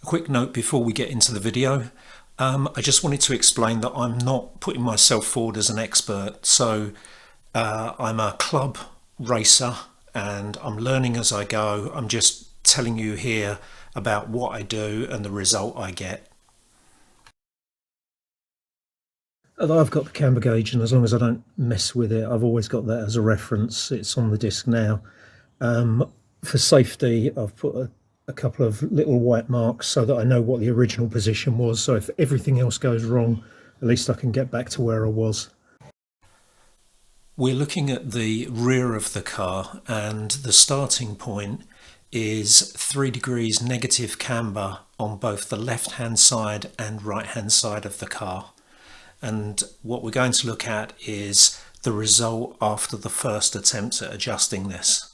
Quick note before we get into the video. I just wanted to explain that I'm not putting myself forward as an expert. So I'm a club racer and I'm learning as I go. I'm just telling you here about what I do and the result I get. Although I've got the camber gauge, and as long as I don't mess with it, I've always got that as a reference. It's on the disc now. For safety, I've put a couple of little white marks so that I know what the original position was. So if everything else goes wrong, at least I can get back to where I was. We're looking at the rear of the car, and the starting point is 3 degrees negative camber on both the left hand side and right hand side of the car. And what we're going to look at is the result after the first attempt at adjusting this.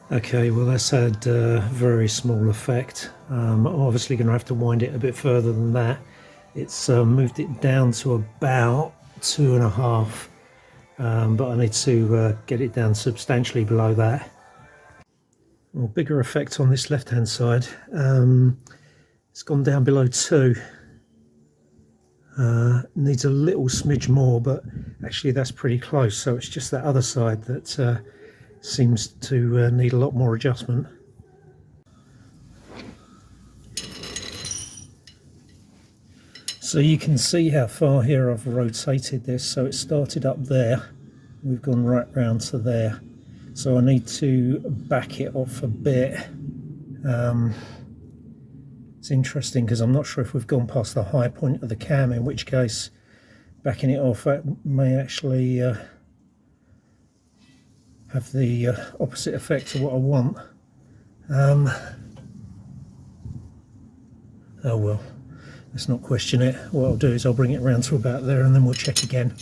Okay, well that's had a very small effect. I'm obviously going to have to wind it a bit further than that. It's moved it down to about 2.5, but I need to get it down substantially below that. Well, bigger effect on this left hand side. It's gone down below 2. Needs a little smidge more, but actually that's pretty close. So it's just that other side that seems to need a lot more adjustment. So you can see how far here I've rotated this. So it started up there, we've gone right round to there. So I need to back it off a bit. It's interesting because I'm not sure if we've gone past the high point of the cam, in which case backing it off may actually have the opposite effect of what I want. Oh well, let's not question it. What I'll do is I'll bring it around to about there and then we'll check again.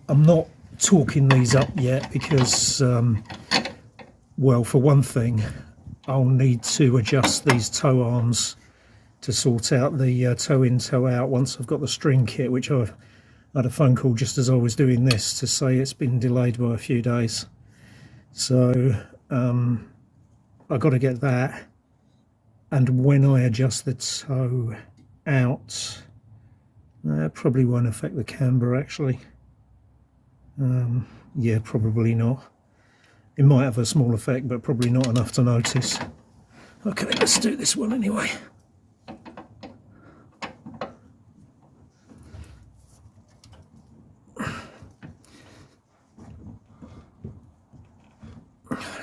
I'm not torquing these up yet because, well, for one thing, I'll need to adjust these toe arms to sort out the toe in, toe out once I've got the string kit, which I had a phone call just as I was doing this to say it's been delayed by a few days. So I've got to get that, and when I adjust the toe out, that probably won't affect the camber actually. Yeah, probably not. It might have a small effect, but probably not enough to notice. Okay, let's do this one anyway.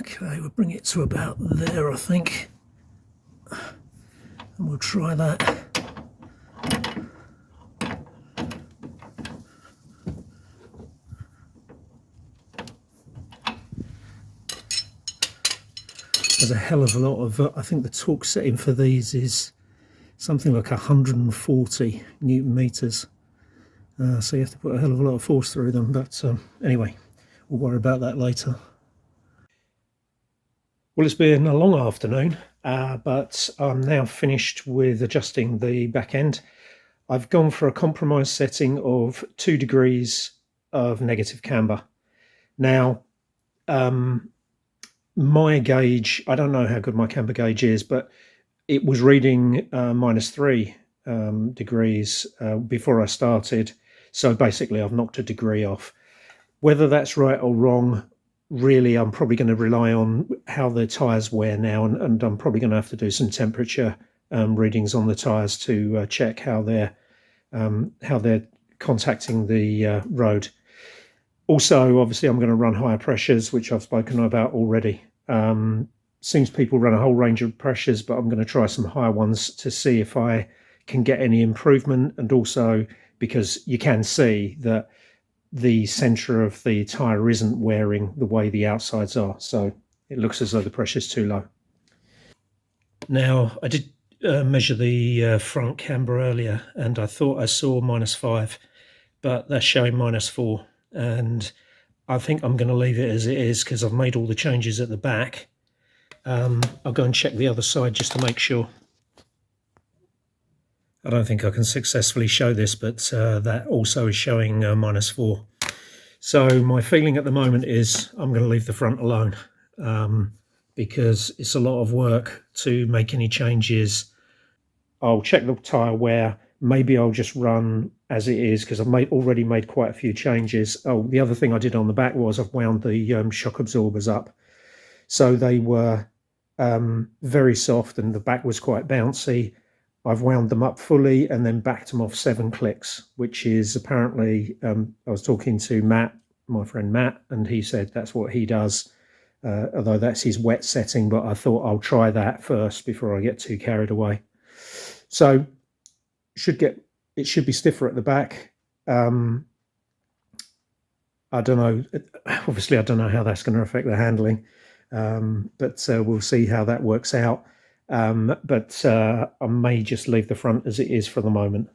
Okay, we'll bring it to about there, I think. And we'll try that. There's a hell of a lot of, I think the torque setting for these is something like 140 Newton meters. So you have to put a hell of a lot of force through them, but anyway, we'll worry about that later. Well, it's been a long afternoon, but I'm now finished with adjusting the back end. I've gone for a compromise setting of 2 degrees of negative camber. Now, my gauge, I don't know how good my camber gauge is, but it was reading -3 degrees before I started. So basically I've knocked a degree off. Whether that's right or wrong, really I'm probably going to rely on how the tyres wear now, and I'm probably going to have to do some temperature readings on the tyres to check how they're contacting the road. Also, obviously, I'm going to run higher pressures, which I've spoken about already. Seems people run a whole range of pressures, but I'm going to try some higher ones to see if I can get any improvement. And also because you can see that the centre of the tyre isn't wearing the way the outsides are. So it looks as though the pressure's too low. Now, I did measure the front camber earlier, and I thought I saw -5, but that's showing -4. And I think I'm going to leave it as it is because I've made all the changes at the back. I'll go and check the other side just to make sure. I don't think I can successfully show this, but that also is showing -4. So my feeling at the moment is I'm going to leave the front alone. because it's a lot of work to make any changes. I'll check the tyre wear. Maybe I'll just run as it is because I've already made quite a few changes. Oh, the other thing I did on the back was I've wound the shock absorbers up. So they were very soft and the back was quite bouncy. I've wound them up fully and then backed them off 7 clicks, which is apparently, I was talking to Matt, my friend Matt, and he said that's what he does, although that's his wet setting, but I thought I'll try that first before I get too carried away. So it should be stiffer at the back. I don't know. Obviously, I don't know how that's going to affect the handling, but we'll see how that works out. But I may just leave the front as it is for the moment.